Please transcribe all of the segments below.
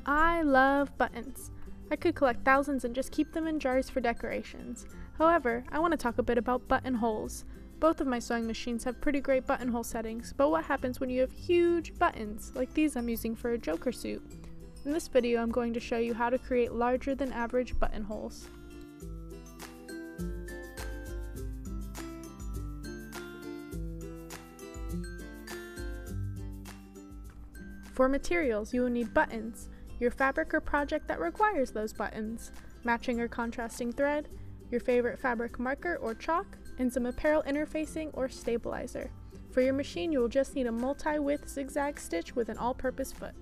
I love buttons. I could collect thousands and just keep them in jars for decorations. However, I want to talk a bit about buttonholes. Both of my sewing machines have pretty great buttonhole settings, but what happens when you have huge buttons, like these I'm using for a Joker suit? In this video, I'm going to show you how to create larger than average buttonholes. For materials, you will need buttons, your fabric or project that requires those buttons, matching or contrasting thread, your favorite fabric marker or chalk, and some apparel interfacing or stabilizer. For your machine, you will just need a multi-width zigzag stitch with an all-purpose foot.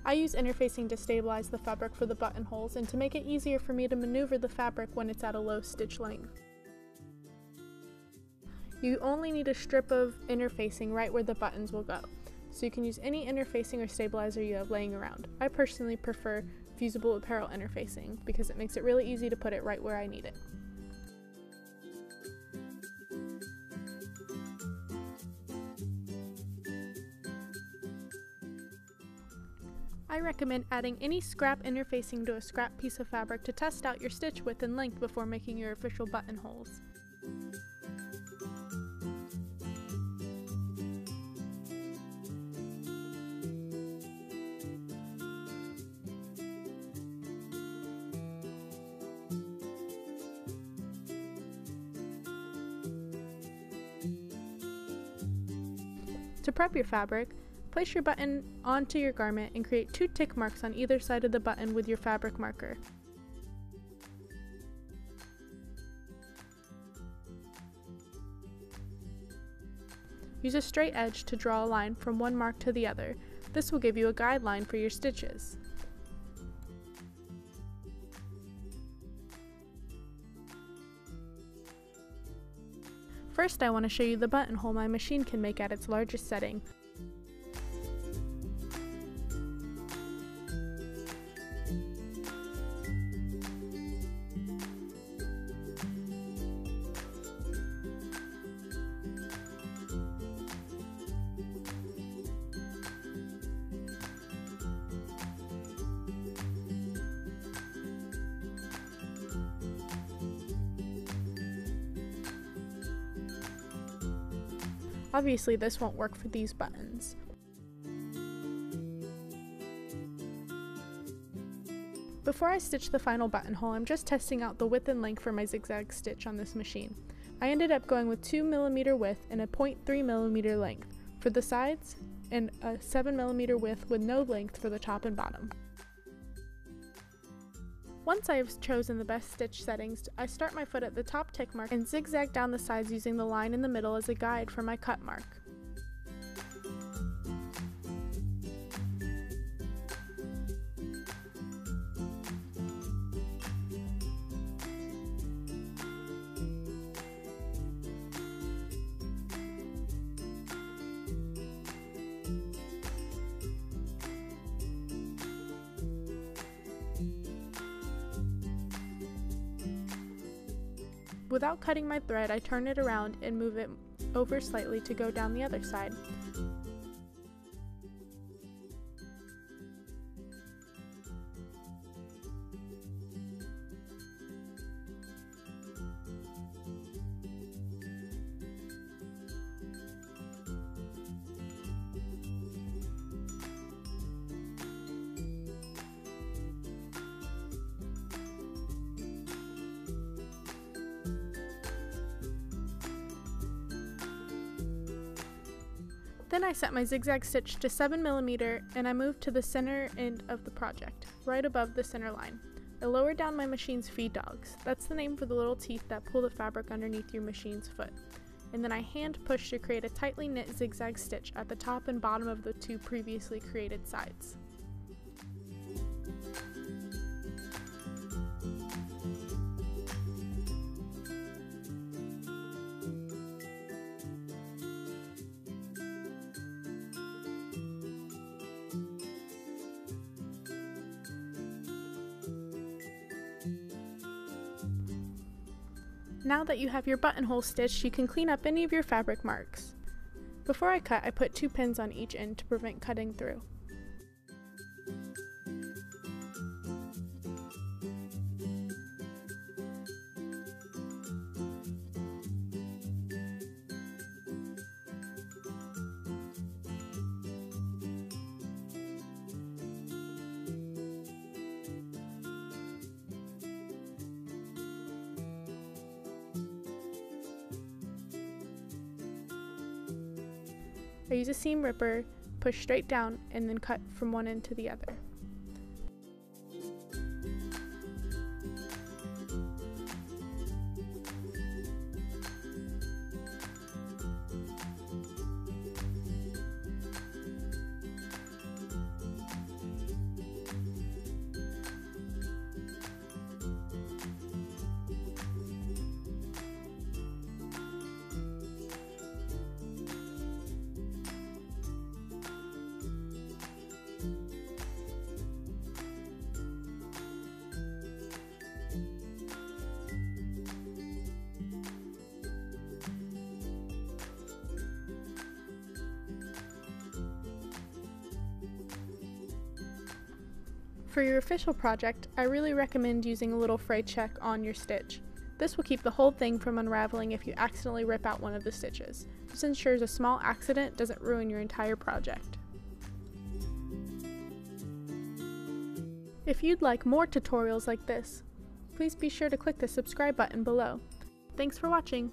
I use interfacing to stabilize the fabric for the buttonholes and to make it easier for me to maneuver the fabric when it's at a low stitch length. You only need a strip of interfacing right where the buttons will go, so you can use any interfacing or stabilizer you have laying around. I personally prefer fusible apparel interfacing because it makes it really easy to put it right where I need it. I recommend adding any scrap interfacing to a scrap piece of fabric to test out your stitch width and length before making your official buttonholes. To prep your fabric, place your button onto your garment and create 2 tick marks on either side of the button with your fabric marker. Use a straight edge to draw a line from one mark to the other. This will give you a guideline for your stitches. First, I want to show you the buttonhole my machine can make at its largest setting. Obviously, this won't work for these buttons. Before I stitch the final buttonhole, I'm just testing out the width and length for my zigzag stitch on this machine. I ended up going with 2mm width and a 0.3mm length for the sides and a 7mm width with no length for the top and bottom. Once I have chosen the best stitch settings, I start my foot at the top tick mark and zigzag down the sides using the line in the middle as a guide for my cut mark. Without cutting my thread, I turn it around and move it over slightly to go down the other side. Then I set my zigzag stitch to 7mm and I moved to the center end of the project, right above the center line. I lowered down my machine's feed dogs. That's the name for the little teeth that pull the fabric underneath your machine's foot. And then I hand push to create a tightly knit zigzag stitch at the top and bottom of the 2 previously created sides. Now that you have your buttonhole stitched, you can clean up any of your fabric marks. Before I cut, I put 2 pins on each end to prevent cutting through. I use a seam ripper, push straight down, and then cut from one end to the other. For your official project, I really recommend using a little fray check on your stitch. This will keep the whole thing from unraveling if you accidentally rip out one of the stitches. This ensures a small accident doesn't ruin your entire project. If you'd like more tutorials like this, please be sure to click the subscribe button below. Thanks for watching!